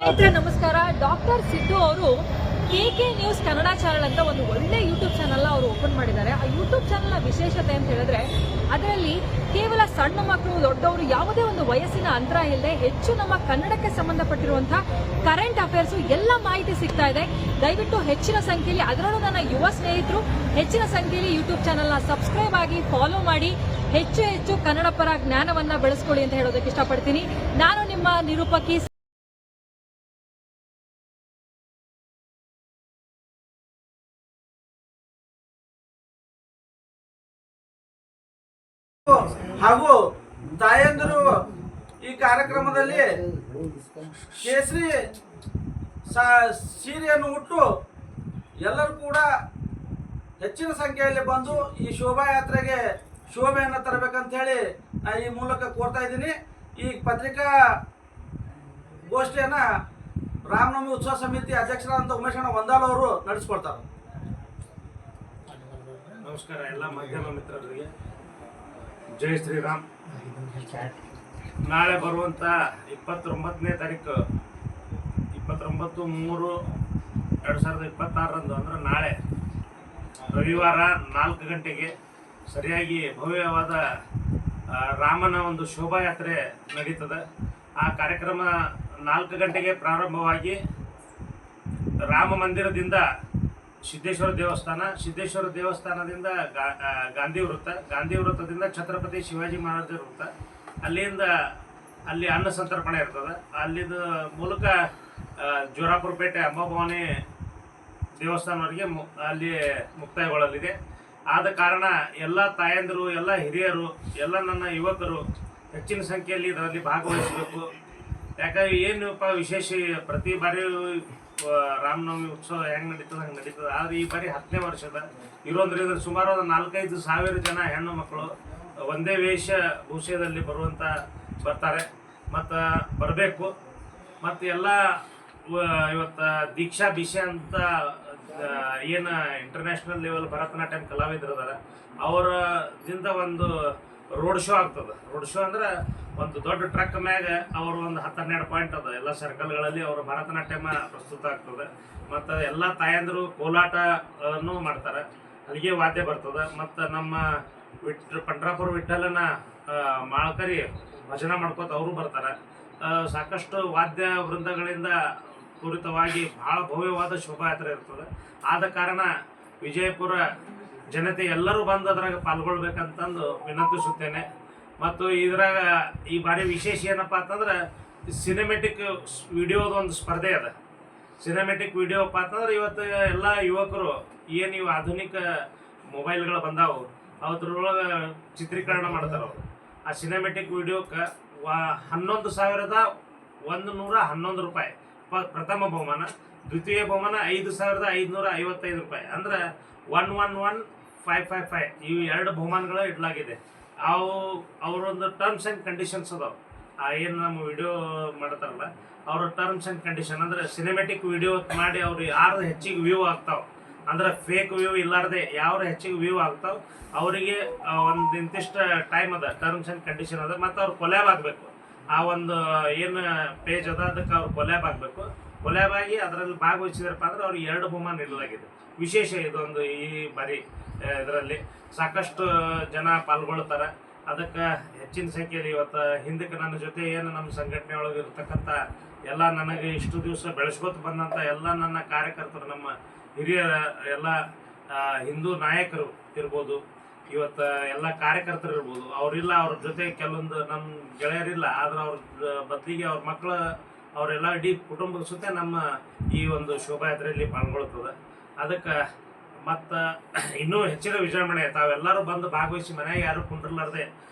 ಸ್ನೇಹಿತರೆ ನಮಸ್ಕಾರ. ಡಾಕ್ಟರ್ ಸಿದ್ದು ಅವರು KK ನ್ಯೂಸ್ ಕನ್ನಡ ಚಾನಲ್ ಅಂತ ಒಂದು ಒಳ್ಳೆ ಯೂಟ್ಯೂಬ್ ಚಾನಲ್ ಅವರು ಓಪನ್ ಮಾಡಿದ್ದಾರೆ. ಆ ಯೂಟ್ಯೂಬ್ ಚಾನಲ್ನ ವಿಶೇಷತೆ ಅಂತ ಹೇಳಿದ್ರೆ ಅದರಲ್ಲಿ ಕೇವಲ ಸಣ್ಣ ಮಕ್ಕಳು ದೊಡ್ಡವರು ಯಾವುದೇ ಒಂದು ವಯಸ್ಸಿನ ಅಂತರ ಇಲ್ಲದೆ ಹೆಚ್ಚು ನಮ್ಮ ಕನ್ನಡಕ್ಕೆ ಸಂಬಂಧಪಟ್ಟಿರುವಂತಹ ಕರೆಂಟ್ ಅಫೇರ್ಸ್ ಎಲ್ಲ ಮಾಹಿತಿ ಸಿಗ್ತಾ ಇದೆ. ದಯವಿಟ್ಟು ಹೆಚ್ಚಿನ ಸಂಖ್ಯೆಯಲ್ಲಿ, ಅದರಲ್ಲೂ ನನ್ನ ಯುವ ಸ್ನೇಹಿತರು ಹೆಚ್ಚಿನ ಸಂಖ್ಯೆಯಲ್ಲಿ ಯೂಟ್ಯೂಬ್ ಚಾನಲ್ನ ಸಬ್ಸ್ಕ್ರೈಬ್ ಆಗಿ ಫಾಲೋ ಮಾಡಿ ಹೆಚ್ಚು ಕನ್ನಡ ಪರ ಜ್ಞಾನವನ್ನ ಬೆಳೆಸ್ಕೊಳ್ಳಿ ಅಂತ ಹೇಳೋದಕ್ಕೆ ಇಷ್ಟಪಡ್ತೀನಿ. ನಾನು ನಿಮ್ಮ ನಿರೂಪಕಿ. ಹಾಗೂ ತಾಯಂದಿರು ಈ ಕಾರ್ಯಕ್ರಮದಲ್ಲಿ ಕೇಸರಿ ಸೀರೆಯನ್ನು ಉಟ್ಟು ಎಲ್ಲರೂ ಕೂಡ ಹೆಚ್ಚಿನ ಸಂಖ್ಯೆಯಲ್ಲಿ ಬಂದು ಈ ಶೋಭಾಯಾತ್ರೆಗೆ ಶೋಭೆಯನ್ನು ತರಬೇಕಂತ ಹೇಳಿ ಈ ಮೂಲಕ ಕೋರ್ತಾ ಇದ್ದೀನಿ. ಈ ಪತ್ರಿಕಾ ಗೋಷ್ಠಿಯನ್ನು ರಾಮನವಮಿ ಉತ್ಸವ ಸಮಿತಿ ಅಧ್ಯಕ್ಷರಾದಂಥ ಉಮೇಶಣ್ಣ ವಂದಾಲ್ ಅವರು ನಡೆಸ್ಕೊಡ್ತಾರೆ. ನಮಸ್ಕಾರ ಎಲ್ಲ ಮಾಧ್ಯಮ ಮಿತ್ರರಿಗೆ. ಜೈ ಶ್ರೀರಾಮ್. ನಾಳೆ ಬರುವಂಥ 29ನೇ ತಾರೀಕು 29/3/2026 ಅಂದ್ರೆ ನಾಳೆ ರವಿವಾರ 4 ಗಂಟೆಗೆ ಸರಿಯಾಗಿ ಭವ್ಯವಾದ ರಾಮನ ಒಂದು ಶೋಭಾಯಾತ್ರೆ ನಡೀತದೆ. ಆ ಕಾರ್ಯಕ್ರಮ 4 ಗಂಟೆಗೆ ಪ್ರಾರಂಭವಾಗಿ ರಾಮ ಮಂದಿರದಿಂದ ಸಿದ್ದೇಶ್ವರ ದೇವಸ್ಥಾನದಿಂದ ಗಾಂಧಿ ವೃತ್ತದಿಂದ ಛತ್ರಪತಿ ಶಿವಾಜಿ ಮಹಾರಾಜ ವೃತ್ತ, ಅಲ್ಲಿ ಅನ್ನ ಸಂತರ್ಪಣೆ ಇರ್ತದೆ. ಅಲ್ಲಿದ ಮೂಲಕ ಜೋರಾಪುರಪೇಟೆ ಅಂಬಾಭವಾನಿ ದೇವಸ್ಥಾನವರೆಗೆ ಅಲ್ಲಿ ಮುಕ್ತಾಯಗೊಳ್ಳಲಿದೆ. ಆದ ಕಾರಣ ಎಲ್ಲ ತಾಯಂದಿರು, ಎಲ್ಲ ಹಿರಿಯರು, ಎಲ್ಲ ನನ್ನ ಯುವಕರು ಹೆಚ್ಚಿನ ಸಂಖ್ಯೆಯಲ್ಲಿ ಇದರಲ್ಲಿ ಭಾಗವಹಿಸಬೇಕು. ಯಾಕಂದ್ರೆ ಏನಪ್ಪ ವಿಶೇಷ, ಪ್ರತಿ ಬಾರಿ ರಾಮನವಮಿ ಉತ್ಸವ ಹೆಂಗೆ ನಡೀತದೆ ಆದರೆ ಈ ಬಾರಿ 10ನೇ ವರ್ಷದ ಇರೋದ್ರಿಂದ ಸುಮಾರು 4-5 ಸಾವಿರ ಜನ ಹೆಣ್ಣು ಮಕ್ಕಳು ಒಂದೇ ವೇಷಭೂಷೆಯಲ್ಲಿ ಬರ್ತಾರೆ ಮತ್ತು ಬರಬೇಕು. ಮತ್ತು ಎಲ್ಲ ಇವತ್ತು ದೀಕ್ಷಾ ಬಿಷೆ ಅಂತ ಏನು ಇಂಟರ್ನ್ಯಾಷನಲ್ ಲೆವೆಲ್ ಭರತನಾಟ್ಯಂ ಕಲಾವಿದರಿದ್ದಾರೆ, ಅವರದಿಂದ ಒಂದು ರೋಡ್ ಶೋ ಆಗ್ತದೆ. ರೋಡ್ ಶೋ ಅಂದ್ರೆ ಒಂದು ದೊಡ್ಡ ಟ್ರಕ್ ಮ್ಯಾಗ ಅವರು ಒಂದು 10-12 ಪಾಯಿಂಟ್ ಅದ ಎಲ್ಲ ಸರ್ಕಲ್ಗಳಲ್ಲಿ ಅವರು ಭರತನಾಟ್ಯಮ ಪ್ರಸ್ತುತ ಆಗ್ತದೆ. ಮತ್ತು ಎಲ್ಲ ತಾಯಂದರು ಕೋಲಾಟನೂ ಮಾಡ್ತಾರೆ, ಅಲ್ಲಿಗೆ ವಾದ್ಯ ಬರ್ತದೆ. ಮತ್ತು ನಮ್ಮ ಪಂಡ್ರಾಪುರ ವಿಠಲನ ಮಾಳ್ಕರಿ ಭಜನೆ ಮಾಡ್ಕೋತ ಅವರು ಬರ್ತಾರೆ. ಸಾಕಷ್ಟು ವಾದ್ಯ ವೃಂದಗಳಿಂದ ಪೂರಿತವಾಗಿ ಭಾಳ ಭವ್ಯವಾದ ಶೋಭಾಯಾತ್ರೆ ಇರ್ತದೆ. ಆದ ಕಾರಣ ವಿಜಯಪುರ ಜನತೆ ಎಲ್ಲರೂ ಬಂದು ಅದ್ರಾಗ ಪಾಲ್ಗೊಳ್ಬೇಕಂತಂದು ವಿನಂತಿಸುತ್ತೇನೆ. ಮತ್ತು ಇದ್ರಾಗ ಈ ಬಾರಿ ವಿಶೇಷ ಏನಪ್ಪ ಅಂತಂದ್ರೆ ಸಿನಿಮೆಟಿಕ್ ವಿಡಿಯೋದ ಒಂದು ಸ್ಪರ್ಧೆ ಅದ. ಸಿನಿಮೆಟಿಕ್ ವಿಡಿಯೋಪ್ಪ ಅಂತಂದ್ರೆ ಇವತ್ತು ಎಲ್ಲ ಯುವಕರು ಏನು ಇವು ಆಧುನಿಕ ಮೊಬೈಲ್ಗಳು ಬಂದಾವು ಅದ್ರೊಳಗೆ ಚಿತ್ರೀಕರಣ ಮಾಡ್ತಾರೆ ಅವರು. ಆ ಸಿನಿಮೆಟಿಕ್ ವಿಡಿಯೋಕ್ಕೆ 11,111 ರೂಪಾಯಿ ಪ್ರಥಮ ಬಹುಮಾನ, ದ್ವಿತೀಯ ಬಹುಮಾನ 5,555 ರೂಪಾಯಿ, ಅಂದ್ರೆ 111,555 ಇವು 2 ಬಹುಮಾನಗಳು ಇಡಲಾಗಿದೆ. ಅವರೊಂದು ಟರ್ಮ್ಸ್ ಆ್ಯಂಡ್ ಕಂಡೀಷನ್ಸ್ ಅದಾವೆ. ಏನು ನಮ್ಮ ವಿಡಿಯೋ ಮಾಡ್ತಾರಲ್ಲ ಅವ್ರ ಟರ್ಮ್ಸ್ ಆ್ಯಂಡ್ ಕಂಡೀಷನ್ ಅಂದ್ರೆ ಸಿನಿಮೆಟಿಕ್ ವಿಡಿಯೋ ಮಾಡಿ ಅವ್ರು ಯಾರು ಹೆಚ್ಚಿಗೆ ವ್ಯೂ ಆಗ್ತಾವೆ, ಅಂದ್ರೆ ಫೇಕ್ ವ್ಯೂ ಇಲ್ಲಾರ್ದೆ ಯಾರು ಹೆಚ್ಚಿಗೆ ವ್ಯೂ ಆಗ್ತಾವೆ ಅವರಿಗೆ ಒಂದು ಇಂತಿಷ್ಟು ಟೈಮ್ ಅದ, ಟರ್ಮ್ಸ್ ಆ್ಯಂಡ್ ಕಂಡೀಷನ್ ಅದ. ಮತ್ತು ಅವ್ರು ಕೊಲ್ಯಾಬ್ ಆಗಬೇಕು. ಆ ಒಂದು ಏನು ಪೇಜ್ ಅದ ಅದಕ್ಕೆ ಅವ್ರು ಕೊಲ್ಯಾಬ್ ಆಗಬೇಕು. ಕೊಲ್ಯಾಬ್ ಆಗಿ ಅದರಲ್ಲಿ ಭಾಗವಹಿಸಿದ್ರಪ್ಪ ಅಂದ್ರೆ ಅವ್ರಿಗೆ 2 ಬಹುಮಾನ ನೀಡಲಾಗಿದೆ. ವಿಶೇಷ ಇದೊಂದು ಈ ಬಾರಿ ಇದರಲ್ಲಿ ಸಾಕಷ್ಟು ಜನ ಪಾಲ್ಗೊಳ್ತಾರೆ. ಅದಕ್ಕೆ ಹೆಚ್ಚಿನ ಸಂಖ್ಯೆಯಲ್ಲಿ ಇವತ್ತು ಹಿಂದಕ್ಕೆ ನನ್ನ ಜೊತೆ ಏನು ನಮ್ಮ ಸಂಘಟನೆ ಒಳಗೆ ಇರ್ತಕ್ಕಂಥ ಎಲ್ಲ ನನಗೆ ಇಷ್ಟು ದಿವಸ ಬೆಳೆಸ್ಕೊತ ಬಂದಂಥ ಎಲ್ಲ ನನ್ನ ಕಾರ್ಯಕರ್ತರು, ನಮ್ಮ ಹಿರಿಯ ಎಲ್ಲ ಹಿಂದೂ ನಾಯಕರು ಇರ್ಬೋದು, ಇವತ್ತು ಎಲ್ಲ ಕಾರ್ಯಕರ್ತರು ಇರ್ಬೋದು, ಅವರಿಲ್ಲ, ಅವ್ರ ಜೊತೆ ಕೆಲವೊಂದು ನಮ್ಮ ಗೆಳೆಯರಿಲ್ಲ, ಆದ್ರೆ ಅವ್ರ ಬದಲಿಗೆ ಅವ್ರ ಮಕ್ಕಳು ಅವರೆಲ್ಲ ಇಡೀ ಕುಟುಂಬದ ಸುತ್ತ ನಮ್ಮ ಈ ಒಂದು ಶೋಭಾಯಾತ್ರೆಯಲ್ಲಿ ಪಾಲ್ಗೊಳ್ತದೆ. ಅದಕ್ಕೆ ಮತ್ತು ಇನ್ನೂ ಹೆಚ್ಚಿನ ವಿಜೃಂಭಣೆ ತಾವೆಲ್ಲರೂ ಬಂದು ಭಾಗವಹಿಸಿ ಮನೆಯಾಗ ಯಾರು ಕುಂಡ್ರಲಾರ್ದೆ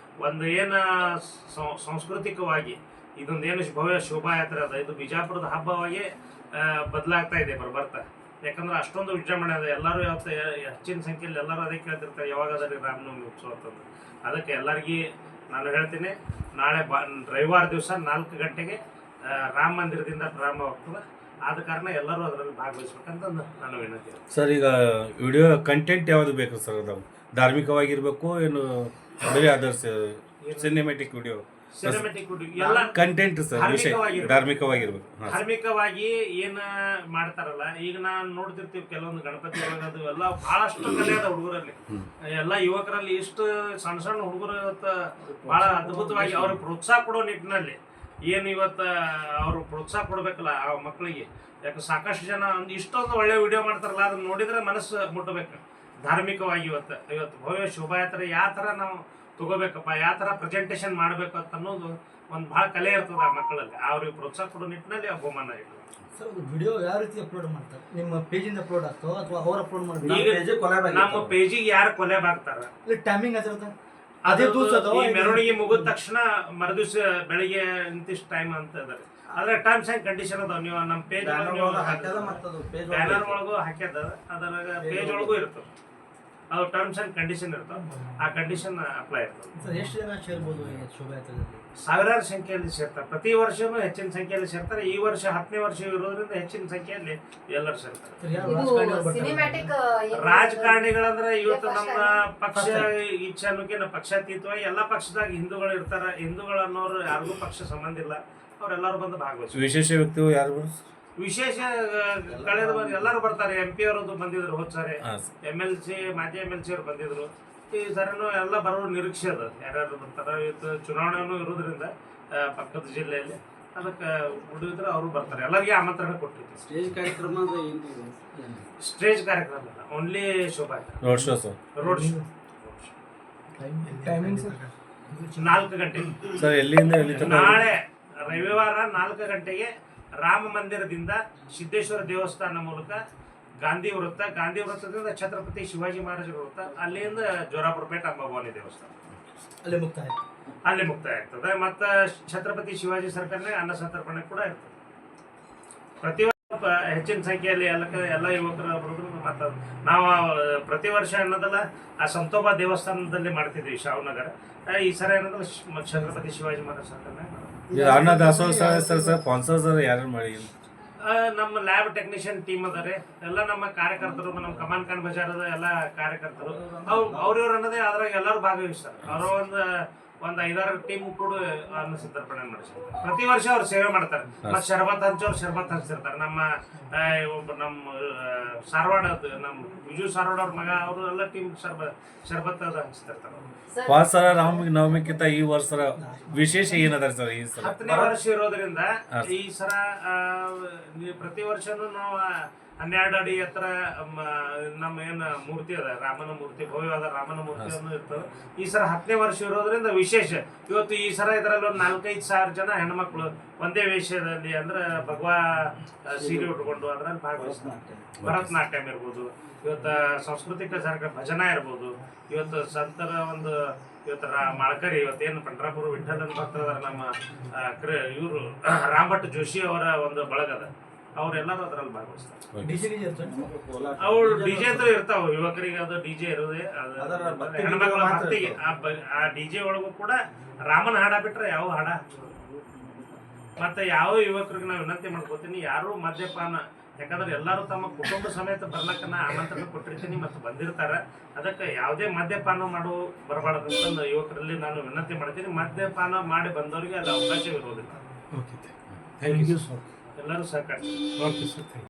ಒಂದು ಏನು ಸಾಂಸ್ಕೃತಿಕವಾಗಿ ಇದೊಂದು ಏನು ಭವ್ಯ ಶೋಭಾಯಾತ್ರೆ ಅದ, ಇದು ಬಿಜಾಪುರದ ಹಬ್ಬವಾಗಿ ಬದಲಾಗ್ತಾ ಇದೆ ಬರ್ತಾ. ಯಾಕಂದ್ರೆ ಅಷ್ಟೊಂದು ವಿಜೃಂಭಣೆ ಅದ. ಎಲ್ಲರೂ ಯಾವತ್ತು ಹೆಚ್ಚಿನ ಸಂಖ್ಯೆಯಲ್ಲಿ ಎಲ್ಲರೂ ಅದೇ ಕೇಳ್ತಿರ್ತಾರೆ, ಯಾವಾಗ ಅದರಿ ರಾಮನವಮಿ ಉತ್ಸವ ಅಂತಂದು. ಅದಕ್ಕೆ ಎಲ್ಲರಿಗೂ ನಾನು ಹೇಳ್ತೀನಿ, ನಾಳೆ ರವಿವಾರ ದಿವಸ 4 ಗಂಟೆಗೆ ರಾಮ ಮಂದಿರದಿಂದ ಪ್ರಾರಂಭವಾಗ್ತದೆ. ಆದ ಕಾರಣ ಎಲ್ಲರೂ ಅದರಲ್ಲಿ ಭಾಗವಹಿಸ್ಬೇಕಂತ ನಾನು ವಿನಂತಿ. ಸರ್, ಈಗ ವಿಡಿಯೋ ಕಂಟೆಂಟ್ ಯಾವುದು ಬೇಕು ಸರ್? ಅದು ಧಾರ್ಮಿಕವಾಗಿರಬೇಕು ಏನು ಬೇರೆ ಅದರ್ಸ್ ಸಿನಿಮೆಟಿಕ್ ವಿಡಿಯೋ? ಸಿನಿಮೆಟಿಕ್ ಎಲ್ಲ ಕಂಟೆಂಟ್ ಸರ್ ವಿಷಯ ಧಾರ್ಮಿಕವಾಗಿರ್ಬೇಕು. ಧಾರ್ಮಿಕವಾಗಿ ಏನ ಮಾಡ್ತಾರಲ್ಲ, ಈಗ ನಾನು ನೋಡ್ತಿರ್ತೀವಿ ಕೆಲವೊಂದು ಗಣಪತಿ ಅದು ಎಲ್ಲ ಬಹಳಷ್ಟು ಕಲೆ ಅದ ಹುಡುಗರಲ್ಲಿ, ಎಲ್ಲ ಯುವಕರಲ್ಲಿ ಇಷ್ಟು ಸಣ್ಣ ಸಣ್ಣ ಹುಡುಗರು ಇವತ್ತು ಬಹಳ ಅದ್ಭುತವಾಗಿ ಅವ್ರಿಗೆ ಪ್ರೋತ್ಸಾಹ ಕೊಡೋ ನಿಟ್ಟಿನಲ್ಲಿ ಏನು ಇವತ್ತು ಅವ್ರು ಪ್ರೋತ್ಸಾಹ ಕೊಡ್ಬೇಕಲ್ಲ ಆ ಮಕ್ಕಳಿಗೆ. ಯಾಕೆ ಸಾಕಷ್ಟು ಜನ ಒಂದು ಇಷ್ಟೊಂದು ಒಳ್ಳೆ ವಿಡಿಯೋ ಮಾಡ್ತಾರಲ್ಲ, ಅದನ್ನ ನೋಡಿದ್ರೆ ಮನಸ್ಸು ಮುಟ್ಟಬೇಕು. ಧಾರ್ಮಿಕವಾಗಿ ಇವತ್ತು ಭವ್ಯ ಶೋಭಾಯಾತ್ರೆ ಯಾವ ಥರ ನಾವು ತಗೋಬೇಕಪ್ಪ, ಯಾವ ಥರ ಪ್ರೆಸೆಂಟೇಷನ್ ಮಾಡಬೇಕು ಅಂತ ಅನ್ನೋದು ಒಂದು ಭಾಳ ಕಲೆ ಇರ್ತದೆ ಆ ಮಕ್ಕಳಲ್ಲಿ. ಅವ್ರಿಗೆ ಪ್ರೋತ್ಸಾಹ ಕೊಡೋ ನಿಟ್ಟಿನಲ್ಲಿ ಆ ಬಹುಮಾನ ಇರ್ತದೆ. ಸರ್ ಅದು ವಿಡಿಯೋ ಯಾವ ರೀತಿ ಅಪ್ಲೋಡ್ ಮಾಡ್ತಾರೆ? ನಿಮ್ಮ ಪೇಜಿಂದ ಅಪ್ಲೋಡ್ ಆಗ್ತಾವ ಅಥವಾ ಅವ್ರು ಅಪ್ಲೋಡ್ ಮಾಡ್ತಾರೆ? ಈಗ ನಮ್ಮ ಪೇಜಿಗೆ ಯಾರು ಕೊಲೆಬ್ ಆಗ್ತಾರ, ಇಲ್ಲ ಟೈಮಿಂಗ್ ಆಗಿರುತ್ತೆ ಅದೇ ದಿವಸ ಈ ಮೆರವಣಿಗೆ ಮುಗಿದ ತಕ್ಷಣ ಮರುದಿವ್ಸ ಬೆಳಿಗ್ಗೆ ಇಂತಿಷ್ಟು ಟೈಮ್ ಅಂತ ಇದಾರೆ. ಆದ್ರೆ ಟರ್ಮ್ಸ್ ಅಂಡ್ ಕಂಡೀಷನ್ ಅದಾವ. ನೀವು ನಮ್ಮ ಪೇಜ್ ಬ್ಯಾನರ್ ಒಳಗೂ ಹಾಕ್ಯದ, ಅದ್ರಾಗ ಪೇಜ್ ಒಳಗೂ ಇರ್ತದೆ. ಅದು ಟರ್ಮ್ಸ್ ಅಂಡ್ ಕಂಡೀಷನ್ ಇರ್ತಾವ, ಆ ಕಂಡೀಷನ್ ಅಪ್ಲೈ ಇರ್ತದೆ. ಸರ್ ಎಷ್ಟು ಜನ ಸೇರ್ಬೋದು ಈ ಶೋಭಾಯಾತ್ರೆಯಲ್ಲಿ? ಸಾವಿರಾರು ಸಂಖ್ಯೆಯಲ್ಲಿ ಸೇರ್ತಾರೆ. ಪ್ರತಿ ವರ್ಷನೂ ಹೆಚ್ಚಿನ ಸಂಖ್ಯೆಯಲ್ಲಿ ಸೇರ್ತಾರೆ. ಈ ವರ್ಷ 10ನೇ ವರ್ಷ ಇರೋದ್ರಿಂದ ಹೆಚ್ಚಿನ ಸಂಖ್ಯೆಯಲ್ಲಿ ಎಲ್ಲರೂ ಸೇರ್ತಾರೆ. ಸರ್ ಯಾರು ರಾಜಕಾರಣಿಗಳು ಬರ್ತಾರೆ? ಸಿನಿಮ್ಯಾಟಿಕ್ ರಾಜಕಾರಣಿಗಳಂದ್ರೆ ಇವತ್ತು ನಮ್ಮ ಪಕ್ಷ ಇಚ್ಛೆ ಅನ್ನೋಕೆ ಪಕ್ಷಾತೀತವಾಗಿ ಎಲ್ಲ ಪಕ್ಷದಾಗ ಹಿಂದೂಗಳು ಇರ್ತಾರ. ಹಿಂದೂಗಳು ಅನ್ನೋರು ಯಾರಿಗೂ ಪಕ್ಷ ಸಂಬಂಧ ಇಲ್ಲ, ಅವರೆಲ್ಲರೂ ಬಂದು ಭಾಗವಹಿಸ್ತಾರೆ. ವಿಶೇಷ ವ್ಯಕ್ತಿಗಳು ಯಾರು? ವಿಶೇಷ ಕಳೆದ ಬಾರಿ ಎಲ್ಲರೂ ಬರ್ತಾರೆ. MP ಅವರದ್ದು ಬಂದಿದ್ರು ಹೋದ್ ಸಾರಿ, MLC ಮಾಜಿ MLC ಅವ್ರು ಬಂದಿದ್ರು. ಈ ಸರಿನೂ ಎಲ್ಲ ಬರೋ ನಿರೀಕ್ಷೆ ಅದ, ಯಾರ್ಯಾರು ಬರ್ತಾರೆ. ಇವತ್ತು ಚುನಾವಣೆನೂ ಇರೋದ್ರಿಂದ ಪಕ್ಕದ ಜಿಲ್ಲೆಯಲ್ಲಿ ಅದಕ್ಕೆ ಉಳಿದ್ರೆ ಅವರು ಬರ್ತಾರೆ. ಎಲ್ಲರಿಗೆ ಆಮಂತ್ರಣ ಕೊಟ್ಟಿರ್ತೀವಿ. ಸ್ಟೇಜ್ ಕಾರ್ಯಕ್ರಮ ಅಲ್ಲ, ಓನ್ಲಿ ಶೋಭಾಯಾತ್ರೆ, road show sir. Road show timing sir 4 ಗಂಟೆಗೆ. ಸರ್ ಎಲ್ಲಿಂದ ಎಲ್ಲಿ ತನಕ? ನಾಳೆ ರವಿವಾರ 4 ಗಂಟೆಗೆ ರಾಮ ಮಂದಿರದಿಂದ ಸಿದ್ದೇಶ್ವರ ದೇವಸ್ಥಾನ ಮೂಲಕ ಗಾಂಧಿ ವೃತ್ತದಿಂದ ಛತ್ರಪತಿ ಶಿವಾಜಿ ಮಹಾರಾಜರ ವೃತ್ತ, ಅಲ್ಲಿಂದ ಜೋರಾಪುರಪೇಟೆ ಅಂಬಾಭವಾನಿ ದೇವಸ್ಥಾನ, ಅಲ್ಲಿ ಮುಕ್ತಾಯ ಆಗ್ತದೆ. ಮತ್ತು ಛತ್ರಪತಿ ಶಿವಾಜಿ ಸರ್ಕಲ್ನಾಗ ಅನ್ನ ಸಂತರ್ಪಣೆ ಕೂಡ ಇರ್ತದೆ. ಪ್ರತಿ ವರ್ಷ ಹೆಚ್ಚಿನ ಸಂಖ್ಯೆಯಲ್ಲಿ ಎಲ್ಲ ಯುವಕರು ಬರೋದ್ರಿಂದ ಮತ್ತು ನಾವು ಪ್ರತಿ ವರ್ಷ ಅನ್ನೋದಲ್ಲ ಆ ಸಂತೋಬಾ ದೇವಸ್ಥಾನದಲ್ಲಿ ಮಾಡ್ತಿದ್ವಿ ಶಾವನಗರ. ಈ ಸರಿ ಅನ್ನೋದಲ್ಲ ಛತ್ರಪತಿ ಶಿವಾಜಿ ಮಹಾರಾಜ ಸರ್ಕಲ್ನಾಗ ಅನ್ನ ದಾಸೋಹ ಸರ್ ಸ್ಪಾನ್ಸರ್ಸ್ ಯಾರು ಮಾಡಿ? ನಮ್ಮ ಲ್ಯಾಬ್ ಟೆಕ್ನಿಷಿಯನ್ ಟೀಮ್ ಅದಾರೆ, ಎಲ್ಲ ನಮ್ಮ ಕಾರ್ಯಕರ್ತರು, ನಮ್ಮ ಕಮಾನ್ ಖಾನ್ ಬಜಾರದ ಎಲ್ಲ ಕಾರ್ಯಕರ್ತರು, ಅವ್ರವ್ರು ಅನ್ನೋದೇ ಅದ್ರಾಗ ಎಲ್ಲರೂ ಭಾಗವಹಿಸ್ತಾರೆ. ಅವರು ಒಂದು 5-6 ಟೀಮ್ ಕೂಡ ಅನ್ನ ಸಂತರ್ಪಣೆ ಮಾಡಿಸಿರ್ತಾರೆ. ಪ್ರತಿ ವರ್ಷ ಅವ್ರು ಸೇವೆ ಮಾಡ್ತಾರೆ. ಮತ್ತೆ ಶರ್ಬತ್ ಹಂಚ್ತಿರ್ತಾರೆ. ನಮ್ಮ ಸಾರವಾಡ ನಮ್ಮ ವಿಜು ಸಾರವಾಡ ಅವ್ರ ಮಗ ಅವರು ಎಲ್ಲ ಟೀಮ್ ಶರ್ಬತ್ ಅದು ಹಂಚ್ತಿರ್ತಾರೆ. ಸರ ರಾಮನವಮಿಕ್ಕಿಂತ ಈ ವರ್ಷ ವಿಶೇಷ ಏನದ ಸರ್? ಈ ಸಲ 10ನೇ ವರ್ಷ ಇರೋದ್ರಿಂದ ಈ ಸರ ಪ್ರತಿ ವರ್ಷನೂ ನಾವು 12 ಅಡಿ ಎತ್ತರ ನಮ್ಮ ಏನು ಮೂರ್ತಿ ಅದ, ರಾಮನ ಮೂರ್ತಿ, ಭವ್ಯವಾದ ರಾಮನ ಮೂರ್ತಿಯನ್ನು ಇರ್ತದೆ. ಈ ಸರ 10ನೇ ವರ್ಷ ಇರೋದ್ರಿಂದ ವಿಶೇಷ. ಇವತ್ತು ಈ ಸರ ಇದರಲ್ಲಿ ಒಂದು 4-5 ಸಾವಿರ ಜನ ಹೆಣ್ಮಕ್ಳು ಒಂದೇ ವೇಷದಲ್ಲಿ ಅಂದ್ರೆ ಭಗವಾ ಸೀರೆ ಉಟ್ಕೊಂಡು ಅದ್ರಲ್ಲಿ ಭಾಗವಹಿಸ್ತಾರೆ. ಭರತನಾಟ್ಯಂ ಇರ್ಬೋದು, ಇವತ್ತು ಸಾಂಸ್ಕೃತಿಕ ಕಾರ್ಯಕ್ರಮ ಭಜನಾ ಇರ್ಬೋದು, ಇವತ್ತು ಸಂತರ ಒಂದು ಇವತ್ತು ಮಾಳ್ಕರಿ, ಇವತ್ತೇನು ಪಂಡ್ರಾಪುರ ವಿಠಲನ್ ಭಕ್ತದಾರ ನಮ್ಮ ಇವರು ರಾಮಭಟ್ ಜೋಶಿ ಅವರ ಒಂದು ಬಳಗದ, ಅವರೆಲ್ಲರೂ ಅದ್ರಲ್ಲಿ ಭಾಗವಹಿಸ್ತಾರೆ. ಅವ್ರು ಡಿಜೆ ಅಂತ ಇರ್ತಾವ ಯುವಕರಿಗೆ, ಅದು ಡಿಜೆ ಇರೋದೇ ಹೆಣ್ಮಕ್ಳ ಭಕ್ತಿಗೆ. ಆ ಡಿಜೆ ಒಳಗೂ ಕೂಡ ರಾಮನ ಹಾಡ ಬಿಟ್ರೆ ಯಾವ ಹಾಡ. ಮತ್ತೆ ಯಾವ ಯುವಕರಿಗೆ ನಾವು ವಿನಂತಿ ಮಾಡ್ಕೋತೀನಿ, ಯಾರು ಮದ್ಯಪಾನ, ಯಾಕಂದ್ರೆ ಎಲ್ಲರೂ ತಮ್ಮ ಕುಟುಂಬ ಸಮೇತ ಬರ್ಲಕ್ಕ ನಾ ಆಮಂತ್ರಣ ಕೊಟ್ಟಿರ್ತೀನಿ ಮತ್ತು ಬಂದಿರ್ತಾರೆ. ಅದಕ್ಕೆ ಯಾವುದೇ ಮದ್ಯಪಾನ ಮಾಡೋ ಬರಬಾರ್ದಂತ ಯುವಕರಲ್ಲಿ ನಾನು ವಿನಂತಿ ಮಾಡ್ತೀನಿ. ಮದ್ಯಪಾನ ಮಾಡಿ ಬಂದವರಿಗೆ ಅದು ಅವಕಾಶವಿರೋದಿಲ್ಲ. ಎಲ್ಲರೂ ಸಹಕರಿಸಿ.